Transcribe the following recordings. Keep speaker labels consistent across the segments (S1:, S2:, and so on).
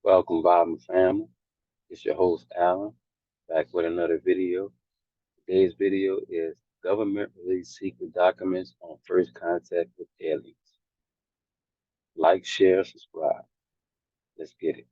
S1: Welcome, Bible family. It's your host, Alan, back with another video. Today's video is government released secret documents on first contact with aliens. Like, share, subscribe. Let's get it.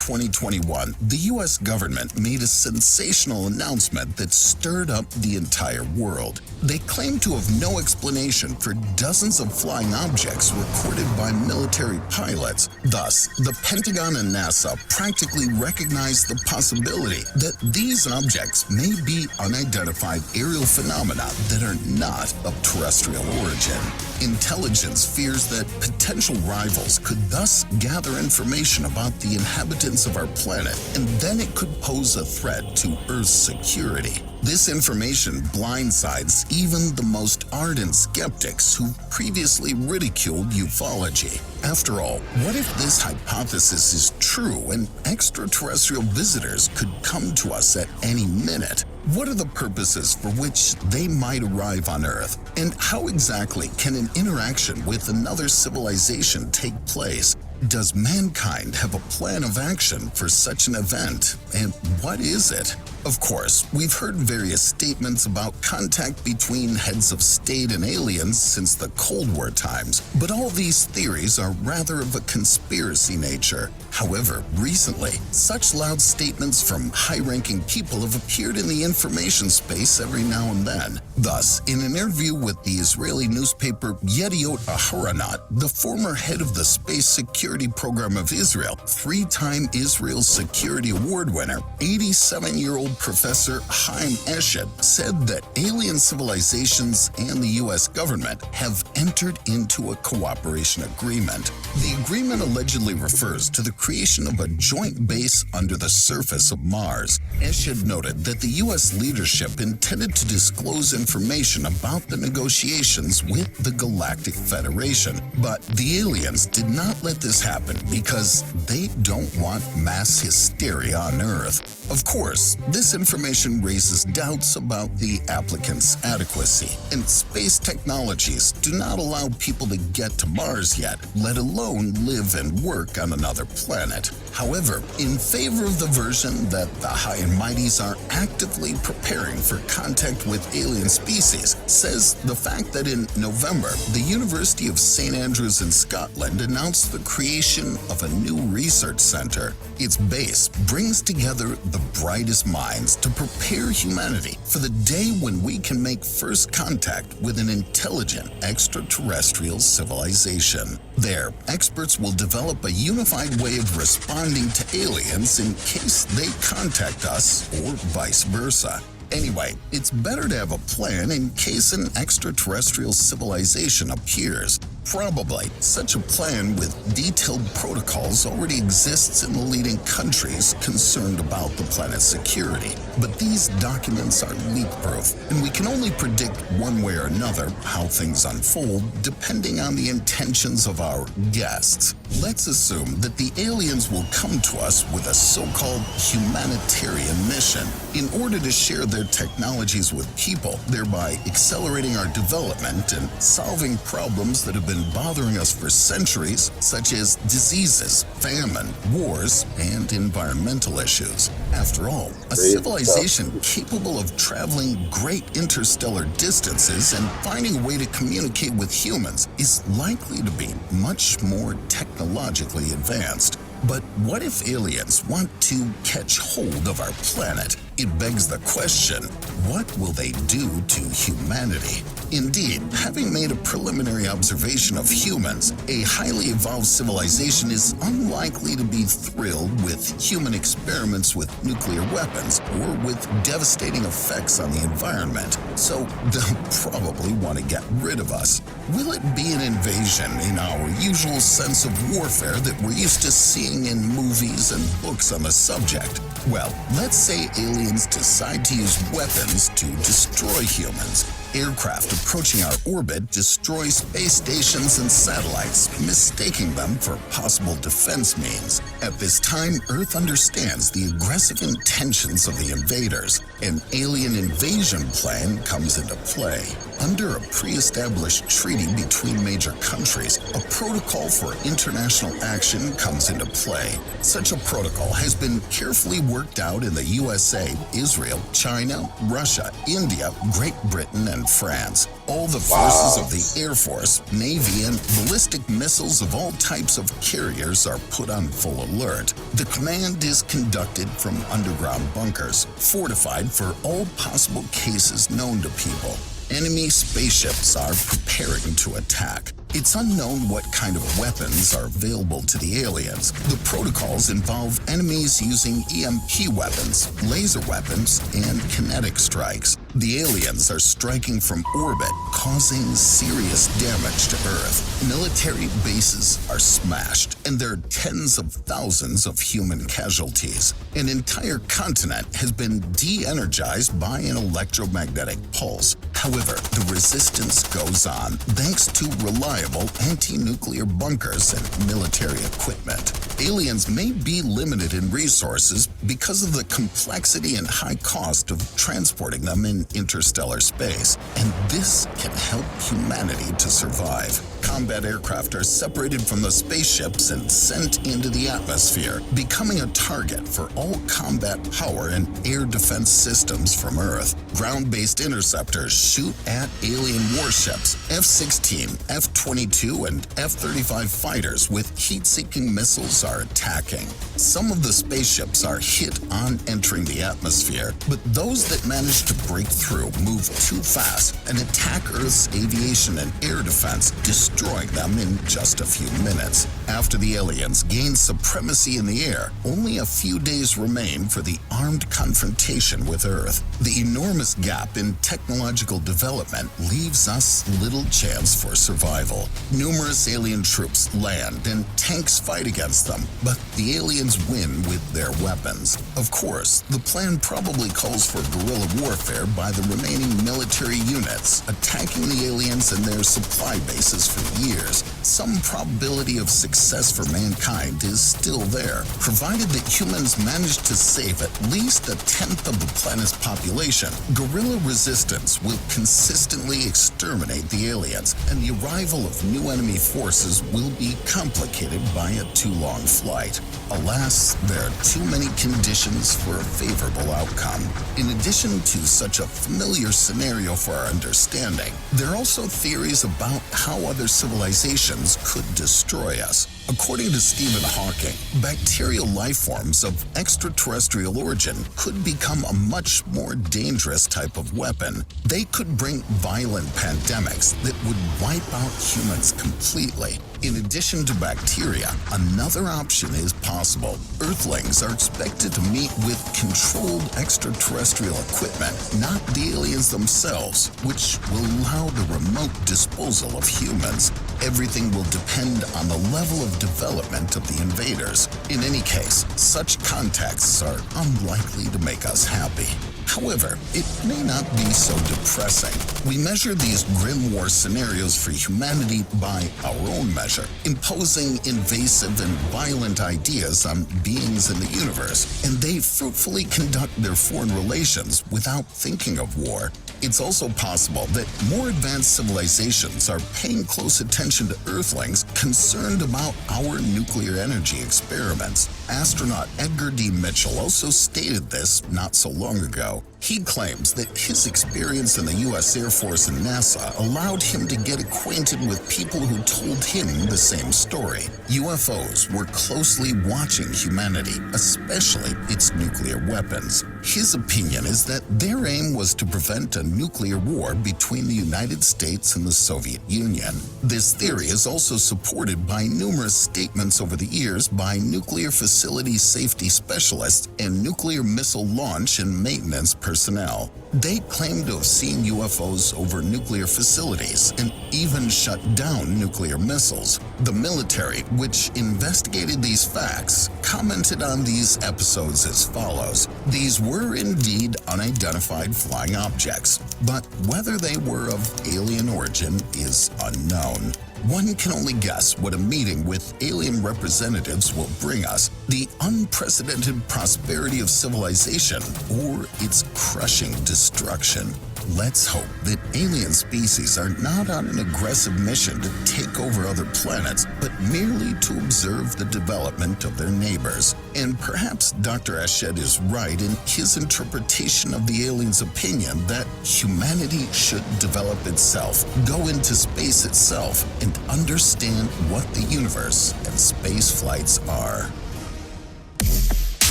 S2: 2021, the U.S. government made a sensational announcement that stirred up the entire world. They claimed to have no explanation for dozens of flying objects recorded by military pilots. Thus, the Pentagon and NASA practically recognized the possibility that these objects may be unidentified aerial phenomena that are not of terrestrial origin. Intelligence fears that potential rivals could thus gather information about the inhabitants of our planet, and then it could pose a threat to Earth's security. This information blindsides even the most ardent skeptics who previously ridiculed ufology. After all, what if this hypothesis is true and extraterrestrial visitors could come to us at any minute? What are the purposes for which they might arrive on Earth? And how exactly can an interaction with another civilization take place? Does mankind have a plan of action for such an event? And what is it? Of course, we've heard various statements about contact between heads of state and aliens since the Cold War times, but all these theories are rather of a conspiracy nature. However, recently, such loud statements from high-ranking people have appeared in the information space every now and then. Thus, in an interview with the Israeli newspaper Yediot Aharonot, the former head of the Space Security Program of Israel, three-time Israel Security Award winner, 87-year-old Professor Chaim Eshed, said that alien civilizations and the U.S. government have entered into a cooperation agreement. The agreement allegedly refers to the creation of a joint base under the surface of Mars. Eshed noted that the U.S. leadership intended to disclose information about the negotiations with the Galactic Federation, but the aliens did not let this happen because they don't want mass hysteria on Earth. Of course, this information raises doubts about the applicant's adequacy, and space technologies do not allow people to get to Mars yet, let alone live and work on another planet. However, in favor of the version that the high and mighties are actively preparing for contact with alien species says the fact that in November, the University of St. Andrews in Scotland announced the creation of a new research center. Its base brings together the brightest minds to prepare humanity for the day when we can make first contact with an intelligent extraterrestrial civilization. There, experts will develop a unified way of responding to aliens in case they contact us or vice versa. Anyway, it's better to have a plan in case an extraterrestrial civilization appears. Probably, such a plan with detailed protocols already exists in the leading countries concerned about the planet's security. But these documents are leak-proof, and we can only predict one way or another how things unfold depending on the intentions of our guests. Let's assume that the aliens will come to us with a so-called humanitarian mission in order to share their technologies with people, thereby accelerating our development and solving problems that have been bothering us for centuries, such as diseases, famine, wars, and environmental issues. After all, a civilization capable of traveling great interstellar distances and finding a way to communicate with humans is likely to be much more technologically advanced. But what if aliens want to catch hold of our planet? It begs the question, what will they do to humanity? Indeed, having made a preliminary observation of humans, a highly evolved civilization is unlikely to be thrilled with human experiments with nuclear weapons or with devastating effects on the environment, so they'll probably want to get rid of us. Will it be an invasion in our usual sense of warfare that we're used to seeing in movies and books on the subject? Well, let's say aliens decide to use weapons to destroy humans. Aircraft approaching our orbit destroy space stations and satellites, mistaking them for possible defense means. At this time, Earth understands the aggressive intentions of the invaders. An alien invasion plan comes into play. Under a pre-established treaty between major countries, a protocol for international action comes into play. Such a protocol has been carefully worked out in the USA, Israel, China, Russia, India, Great Britain, and France. All the forces of the Air Force, Navy, and ballistic missiles of all types of carriers are put on full alert. The command is conducted from underground bunkers, fortified for all possible cases known to people. Enemy spaceships are preparing to attack. It's unknown what kind of weapons are available to the aliens. The protocols involve enemies using EMP weapons, laser weapons, and kinetic strikes. The aliens are striking from orbit, causing serious damage to Earth. Military bases are smashed, and there are tens of thousands of human casualties. An entire continent has been de-energized by an electromagnetic pulse. However, the resistance goes on thanks to reliable anti-nuclear bunkers and military equipment. Aliens may be limited in resources because of the complexity and high cost of transporting them in interstellar space, and this can help humanity to survive. Combat aircraft are separated from the spaceships and sent into the atmosphere, becoming a target for all combat power and air defense systems from Earth. Ground-based interceptors shoot at alien warships. F-16, F-22, and F-35 fighters with heat-seeking missiles are attacking. Some of the spaceships are hit on entering the atmosphere, but those that manage to break through move too fast and attack Earth's aviation and air defense, destroying them in just a few minutes. After the aliens gain supremacy in the air, only a few days remain for the armed confrontation with Earth. The enormous gap in technological development leaves us little chance for survival. Numerous alien troops land and tanks fight against them, but the aliens win with their weapons. Of course, the plan probably calls for guerrilla warfare by the remaining military units, attacking the aliens and their supply bases for years. Some probability of success for mankind is still there, provided that humans manage to save at least a tenth of the planet's population. Guerrilla resistance will consistently exterminate the aliens, and the arrival of new enemy forces will be complicated by a too long flight. Alas, there are too many conditions for a favorable outcome. In addition to such a familiar scenario for our understanding, there are also theories about how other civilizations could destroy us. According to Stephen Hawking, bacterial life forms of extraterrestrial origin could become a much more dangerous type of weapon. They could bring violent pandemics that would wipe out humans completely. In addition to bacteria, another option is possible. Earthlings are expected to meet with controlled extraterrestrial equipment, not the aliens themselves, which will allow the remote disposal of humans. Everything will depend on the level of development of the invaders. In any case, such contacts are unlikely to make us happy. However, it may not be so depressing. We measure these grim war scenarios for humanity by our own measure, imposing invasive and violent ideas on beings in the universe, and they fruitfully conduct their foreign relations without thinking of war. It's also possible that more advanced civilizations are paying close attention to Earthlings concerned about our nuclear energy experiments. Astronaut Edgar D. Mitchell also stated this not so long ago. He claims that his experience in the U.S. Air Force and NASA allowed him to get acquainted with people who told him the same story. UFOs were closely watching humanity, especially its nuclear weapons. His opinion is that their aim was to prevent a nuclear war between the United States and the Soviet Union. This theory is also supported by numerous statements over the years by nuclear facility safety specialists and nuclear missile launch and maintenance personnel. They claim to have seen UFOs over nuclear facilities and even shut down nuclear missiles. The military, which investigated these facts, commented on these episodes as follows. These were indeed unidentified flying objects, but whether they were of alien origin is unknown. One can only guess what a meeting with alien representatives will bring us: the unprecedented prosperity of civilization or its crushing destruction. Let's hope that alien species are not on an aggressive mission to take over other planets, but merely to observe the development of their neighbors. And perhaps Dr. Ashed is right in his interpretation of the aliens' opinion that humanity should develop itself, go into space itself, and understand what the universe and space flights are.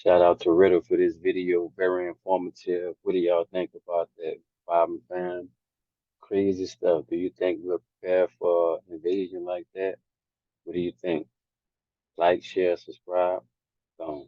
S1: Shout out to Riddle for this video. Very informative. What do y'all think about that, Bob and fam? Crazy stuff. Do you think we're prepared for an invasion like that? What do you think? Like, share, subscribe. Gone.